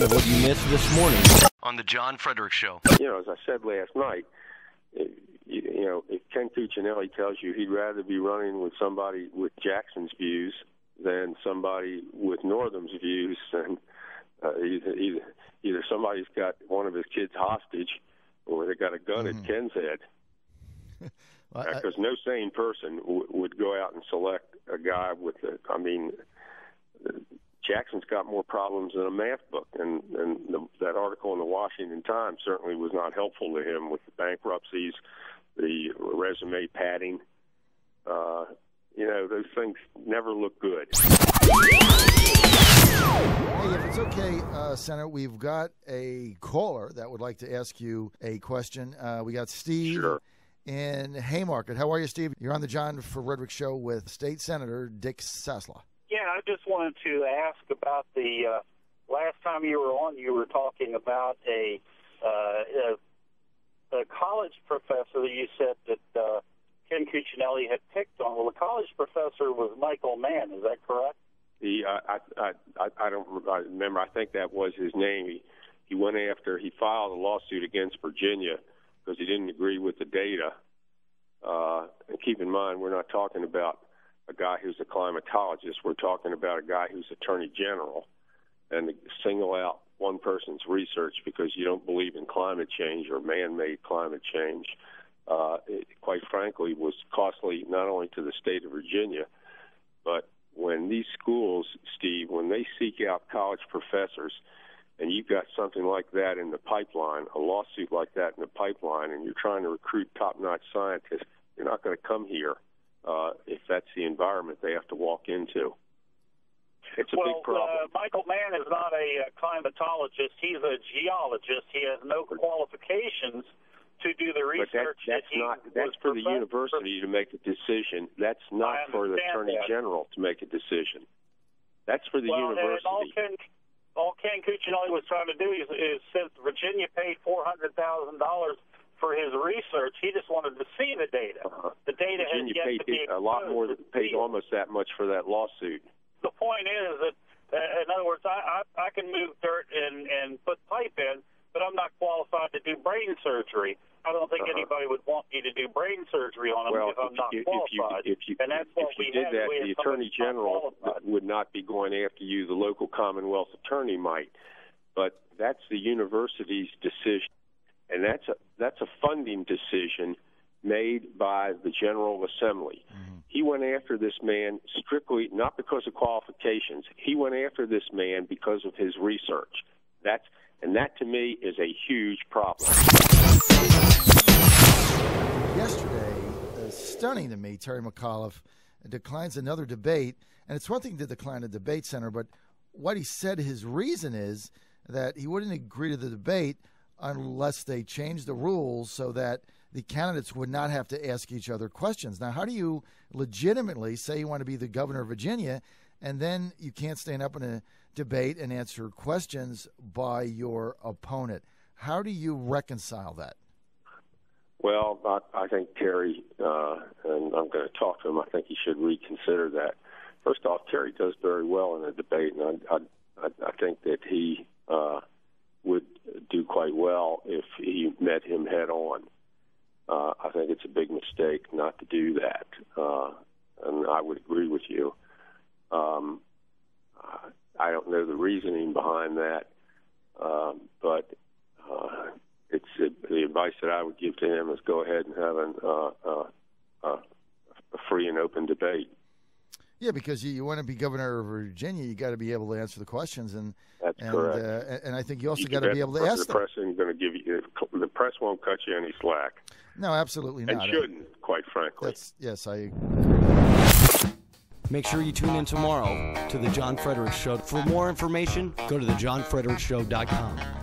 of what you missed this morning on the John Fredericks Show. You know, as I said last night, if Ken Cuccinelli tells you he'd rather be running with somebody with Jackson's views than somebody with Northam's views, and either somebody's got one of his kids hostage or they got a gun at Ken's head. Because no sane person would go out and select a guy with Jackson's got more problems than a math book, and that article in the Washington Times certainly was not helpful to him with the bankruptcies, the resume padding. Those things never look good. Hey, if it's okay, Senator, we've got a caller that would like to ask you a question. We got Steve in Haymarket. How are you, Steve? You're on the John Fredericks Show with State Senator Dick Saslaw. Yeah, I just wanted to ask about the last time you were on, you were talking about a college professor that you said that Ken Cuccinelli had picked on. Well, the college professor was Michael Mann. Is that correct? I don't remember. I think that was his name. He filed a lawsuit against Virginia because he didn't agree with the data. And keep in mind, we're not talking about a guy who's a climatologist. We're talking about a guy who's Attorney General, and to single out one person's research because you don't believe in climate change or man-made climate change, it, quite frankly, was costly not only to the state of Virginia, but when these schools, Steve, when they seek out college professors, and you've got something like that in the pipeline, a lawsuit like that in the pipeline, and you're trying to recruit top-notch scientists, you're not going to come here if that's the environment they have to walk into. It's a big problem. Michael Mann is not a climatologist. He's a geologist. He has no qualifications to do the research. But that's for the university to make a decision. That's not for the Attorney General to make a decision. That's for the university. All Ken Cuccinelli was trying to do is since Virginia paid $400,000 for his research, he just wanted to see the data. The data Virginia has yet to be a lot more, paid almost that much for that lawsuit. The point is that, in other words, I can move dirt and put pipe in, but I'm not qualified to do brain surgery. I don't think anybody would want me to do brain surgery on them if I'm not qualified. If you did that, the Attorney General would not be going after you. The local Commonwealth attorney might. But that's the university's decision, and that's a funding decision made by the General Assembly. He went after this man strictly not because of qualifications. He went after this man because of his research. That to me is a huge problem. Yesterday, stunning to me, Terry McAuliffe declines another debate. And it's one thing to decline a debate, Senator, but what he said his reason is that he wouldn't agree to the debate unless they changed the rules so that the candidates would not have to ask each other questions. Now, how do you legitimately say you want to be the governor of Virginia and then you can't stand up in a debate and answer questions by your opponent? How do you reconcile that? Well, I think Terry, and I'm going to talk to him, I think he should reconsider that. First off, Terry does very well in a debate, and I think that he would do quite well if he met him head on. I think it's a big mistake not to do that, and I would agree with you. I don't know the reasoning behind that, but it's the advice that I would give to him is go ahead and have a free and open debate. Yeah, because you want to be governor of Virginia, you got to be able to answer the questions, and that's correct. And I think you also got to be able to ask them. The press isn't going to give you. The press won't cut you any slack. No, absolutely not. And shouldn't, quite frankly. Yes, I agree. Make sure you tune in tomorrow to the John Fredericks Show. For more information, go to thejohnfredericsshow.com.